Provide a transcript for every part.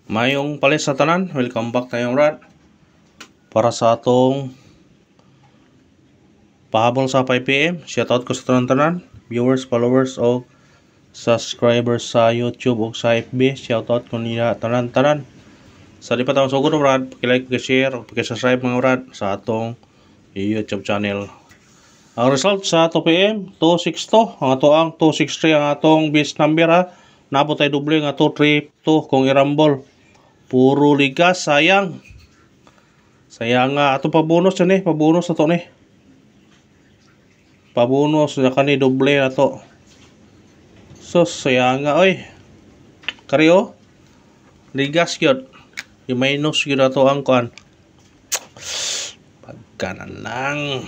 Mayong palis sa tanan, welcome back tayong rad para sa atong pahabol sa 5 PM. Shoutout ko sa tanan, viewers, followers o subscribers sa YouTube o sa FB. Shoutout ko niya tanan. Sa di pa tawong sugod rad, paki-like, paki-share o paki-subscribe mga rad sa atong YouTube channel. Ang result sa 2 PM, 262. Ang ato ang 263 ang atong base number ha. Nabot tayo doble nga 232 kung irambol. Puro ligas, sayang. Sayang nga ato pabonus yan pabonus na to ni. Pabonus na kani doble na to. So sayang nga oy. Kariyo. Ligas gyud. Yung minus gyud ato ang kuan. Pagkanan lang.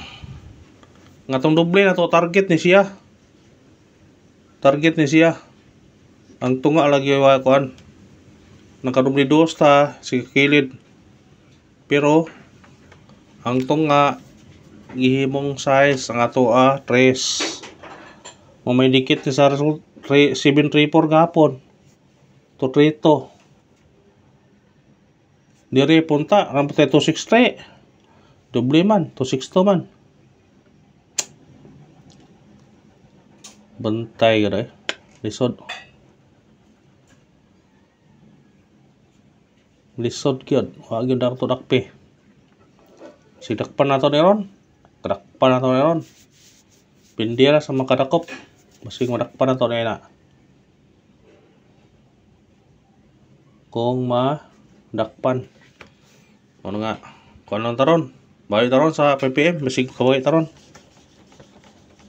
Ngatong doble na to target ni siya. Target ni siya. Ang tunga lagi wa kuan. Nakadoble dos ta si kilid. Pero ang tunga gihimong size ang ato 3. May dikit ni sa result 734 gapon. To trito. Dire punta ang 263. Doble man, 262 man. Bantay gada lisod. Lisod gyud, wa gyud dato dakpe. Sidakpan nato ni ron. Kadakpan nato ni ron. Pindira sa makadakop. Basing madakpan nato ni na. Kung madakpan. Ano nga? Kuan lang taron. Bawi taron sa PPM, basing kabawi taron.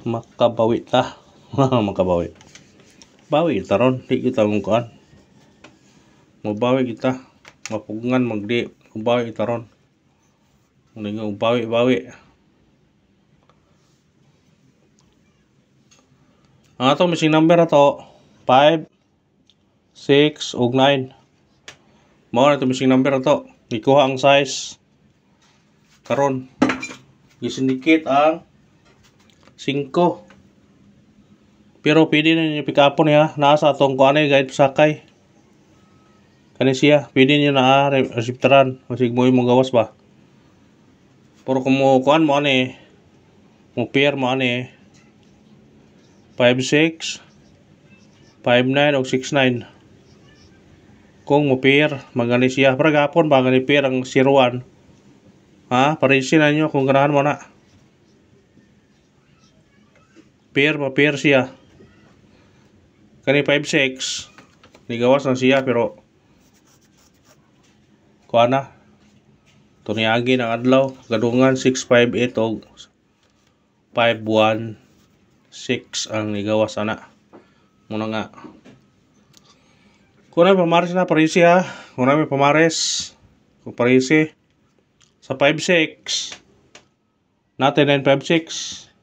Makabawi ta. Makabawi. Bawi taron, di kita mong kuan. Mabawi kita. Mapugungan magdi ubawi itaron ning ubawi ang atong missing number ato 5 6 ug 9 mao na to missing number ato gikuha ang size karon gisindicate ang 5 pero pwede na niya pick upon niya nasa atong kuanay guide sakay. Kani siya, pwede nyo na resiptaran. Masig mo yung gawas ba? Pero kung mo kuhan mo ani, mo pair mo ani, 5-6, 5-9 o 6-9. Kung mo pair, magani siya. Para gapon ba, gani pair ang 0-1. Ha? Parisin na nyo kung ganahan mo na. Pair, ma-pair siya. Kani 5-6, nigawas na siya pero kuana tuniagi ng adlaw gadungan 658 o 516 ang nigawas ana muna nga kung may pamares na parisi ha kung may pamares kung parisi sa 56 natin 956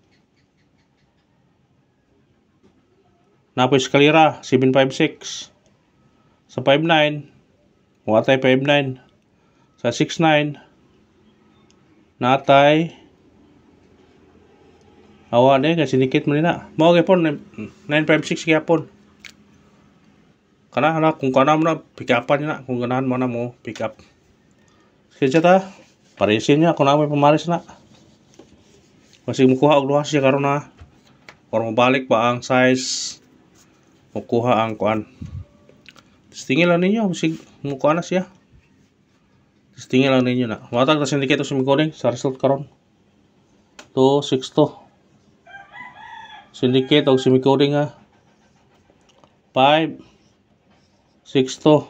napo eskalera 756 sa 59 watay 59 sa 6-9 natay awa na kasi sinikit mo nila mao gyapon 956 gyapon kana kung kana mo na pick upan na kung ganahan mo na mo pick up sige ta parisin niya kung na may pamaris na kasi mukuha og duha siya karon na or mabalik pa ang size mukuha ang kuan tingin lang ninyo sig mukuha na siya. Tingin lang ninyo na. Matag na syndicate sa recording sa result karon. 262. Syndicate og semi-coding ha. 5 62.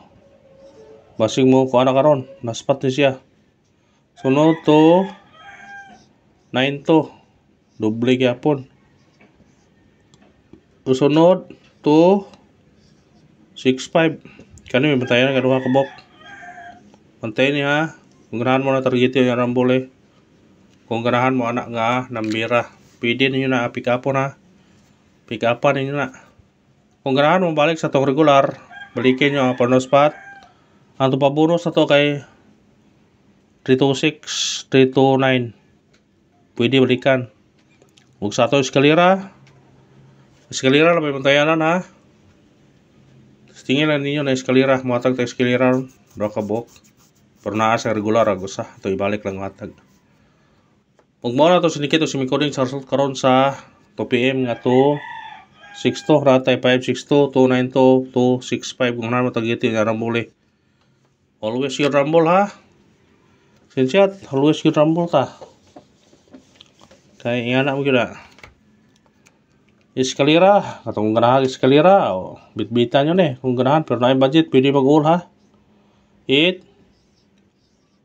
Basing mo kuha na karon. Naspat ni siya. Sunod to 92. Doble gyapon. Sunod to 65. Kani may batayan nga duha ka bok. Pantay niya kung ganahan mo na target yung rambole. Kung ganahan mo anak nga nambira. Pwede ninyo na pick up na. Pick up ninyo na. Kung ganahan mo balik sa tong regular, balikin nyo ang porno spot. Ang pabonus na to kay 326, 329. Pwede balikan. Huwag sa to eskalera. Eskalera lang may pantayanan ha. Tingin lang ninyo na eskalera, matag ta eskalera Bro ka bok. Pero naa sa regular agos sa. Ito ibalik lang matag. Ug mao na to sinikit o simicoding sa result karon sa 2 PM nga to 62 ratay 562 292 265 kung ano matagiti nga rambole. Always your rumble ha. Sinsyat, always your rumble ta. Kaya ingana mo gila. Eskalera, katong ganahan eskalera o bitbitan yun kung ganahan pero na budget pwede mag-all ha. 8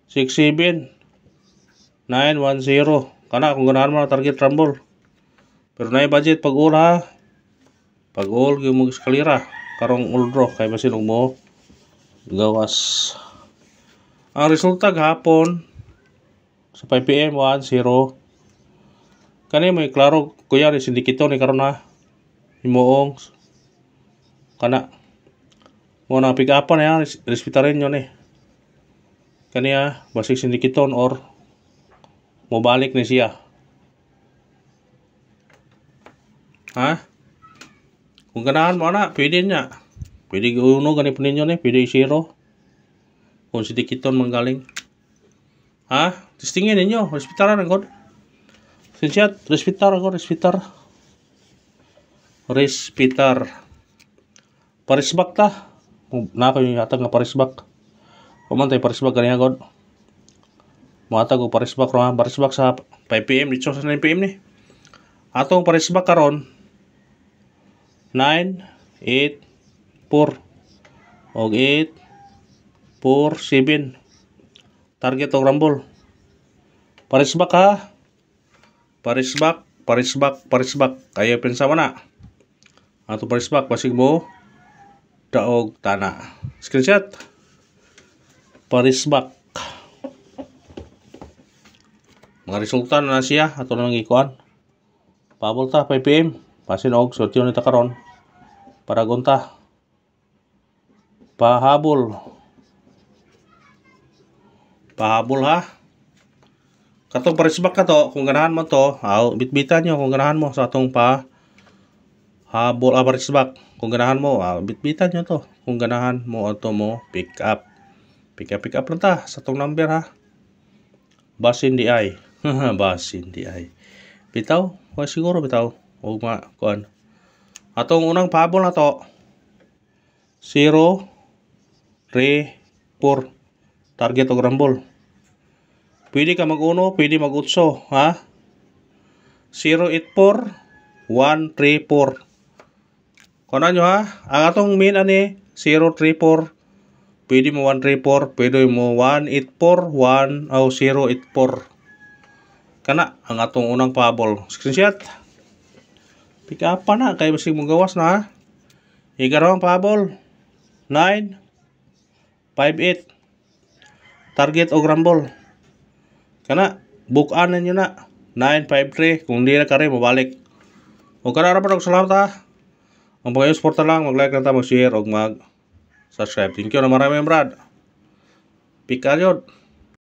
6 7 9 1 0 kana kung ganahan mo na target rumble. Pero na budget pag-all ha. Pag-all gyud mo eskalera karong all draw kay basin og mo gawas. Ang resulta gahapon sa 5 PM 1-0. Kani may klaro kuya ni sindikito ni karon na himuong kana mo na pick up na yan respetarin nyo ni kaniya basig sindikiton or mo balik ni siya ha kung ganahan mo na pwede niya pwede uno gani po ninyo ni pwede 0 kung sindikiton manggaling ha testingin ninyo respetaran ang god sinsyat respetar ako respetar parisbak ta na ko yung atag nga parisbak pamantay parisbak kaniya god matag og parisbak ro parisbak sa 5 PM dito sa 9 PM ni atong parisbak karon 9 8 4 og 8 4 7 target og rumble parisbak ha parisbak kaya pensa mo na ato parisbak basig mo daog tana screenshot parisbak mga resulta na siya ato nang ikuan pabol ta 5 PM pasin og sortyo nita karon para gunta pahabol ha katong parisbak ka to kung ganahan mo to bitbitan nyo kung ganahan mo sa atong habol parisbak kung ganahan mo bitbitan nyo to kung ganahan mo ato mo pick up lang ta sa atong number ha basin di ay basin di ay bitaw siguro bitaw og kuan atong unang pahabol na to 0 3 4 target og rumble. Pwede ka mag-uno, pwede mag-utso, ha? 084 134. Kuno nyo ha? Ang atong min ani 034. Pwede mo 134, pwede mo 184, 084. Kana ang atong unang pahabol. Screenshot. Pick up pa na kay basig mo gawas na ha. Ikarong pahabol 9 58. Target og rumble. Kana book-an ninyo na 953 kung di na kare mabalik. O kana ra pa og salamat ha. Ang pag-support lang mag-like lang ta, mag-share og mag-subscribe. Thank you na marami brad. Pick out.